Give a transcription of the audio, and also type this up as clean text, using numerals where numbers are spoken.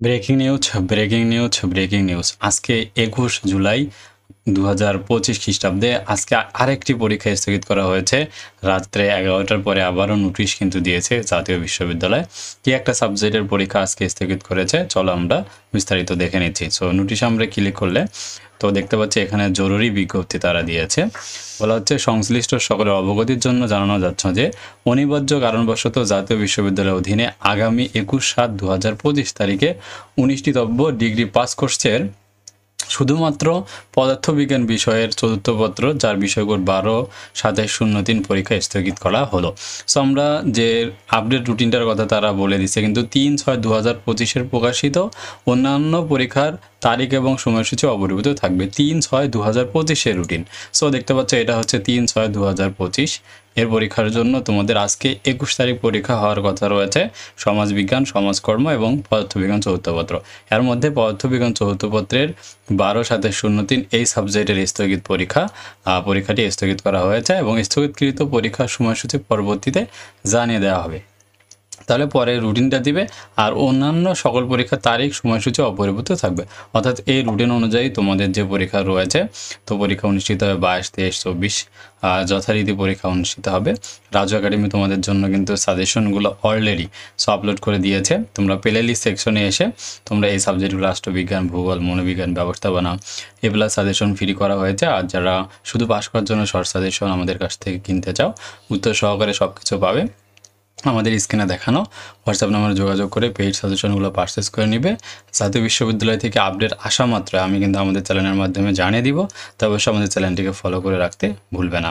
Breaking news. আজকে ২১ জুলাই ২০২৫ খ্রিস্টাব্দে আজকে আরেকটি পরীক্ষা স্থগিত করা হয়েছে। রাত্রে ১১টার পরে আবারও নোটিশ কিন্তু দিয়েছে জাতীয় বিশ্ববিদ্যালয়। কি একটা সাবজেক্টের পরীক্ষা আজকে স্থগিত করেছে, চলো আমরা বিস্তারিত দেখে নিচ্ছি। সো নোটিশ আমরা ক্লিক করলে তো দেখতে পাচ্ছি এখানে জরুরি বিজ্ঞপ্তি তারা দিয়েছে। বলা হচ্ছে সংশ্লিষ্ট সকলের অবগতির জন্য জানানো যাচ্ছে যে অনিবার্য কারণবশত জাতীয় বিশ্ববিদ্যালয়ের অধীনে আগামী ২১/৭/২০২৫ তারিখে ১৯তম ডিগ্রি পাস কোর্সের শুধুমাত্র পদার্থবিজ্ঞান বিষয়ের চতুর্থ পত্র, যার বিষয়কোড ১২/২৭/০৩ পরীক্ষা স্থগিত করা হলো। সো আমরা যে আপডেট রুটিনটার কথা তারা বলে দিচ্ছে, কিন্তু ৩/৬/২০২৫ প্রকাশিত অন্যান্য পরীক্ষার তারিখ এবং সময়সূচি অপরিবর্তিত থাকবে। ৩/৬/২০২৫ রুটিন। সো দেখতে পাচ্ছ এটা হচ্ছে ৩/৬/২০২৫ এর পরীক্ষার জন্য তোমাদের আজকে ২১ তারিখ পরীক্ষা হওয়ার কথা রয়েছে। সমাজবিজ্ঞান, সমাজকর্ম এবং পদার্থবিজ্ঞান চতুর্থ পত্র। এর মধ্যে পদার্থবিজ্ঞান চতুর্থ পত্রের ১২/৭/০৩ এই সাবজেক্টের স্থগিত পরীক্ষাটি স্থগিত করা হয়েছে এবং স্থগিতকৃত পরীক্ষার সময়সূচি পরবর্তীতে জানিয়ে দেওয়া হবে। তাহলে পরে রুটিনটা দিবে, আর অন্যান্য সকল পরীক্ষার তারিখ সময়সূচি অপরিবর্তিত থাকবে। অর্থাৎ এই রুটিন অনুযায়ী তোমাদের যে পরীক্ষা রয়েছে, তো পরীক্ষা অনুষ্ঠিত হবে ২২, ২৩, ২৪ যথারীতি পরীক্ষা অনুষ্ঠিত হবে। রাজু একাডেমি তোমাদের জন্য কিন্তু সাজেশনগুলো অলরেডি আপলোড করে দিয়েছে। তোমরা প্লে লিস্ট সেকশনে এসে তোমরা এই সাবজেক্টগুলো রাষ্ট্রবিজ্ঞান, ভূগোল, মনোবিজ্ঞান, ব্যবস্থাপনা এগুলো সাজেশন ফ্রি করা হয়েছে। আর যারা শুধু পাস করার জন্য শর্ট সাজেশন আমাদের কাছ থেকে কিনতে চাও, উত্তর সহকারে সব কিছু পাবে। আমাদের স্ক্রিনে দেখানো হোয়াটসঅ্যাপ নাম্বারে যোগাযোগ করে পেইড সাজেশনগুলো পারচেস করে নিবে। জাতীয় বিশ্ববিদ্যালয় থেকে আপডেট আসা মাত্র আমি কিন্তু আমাদের চ্যানেলের মাধ্যমে জানিয়ে দিব। তবে অবশ্যই আমাদের চ্যানেলটিকে ফলো করে রাখতে ভুলবে না।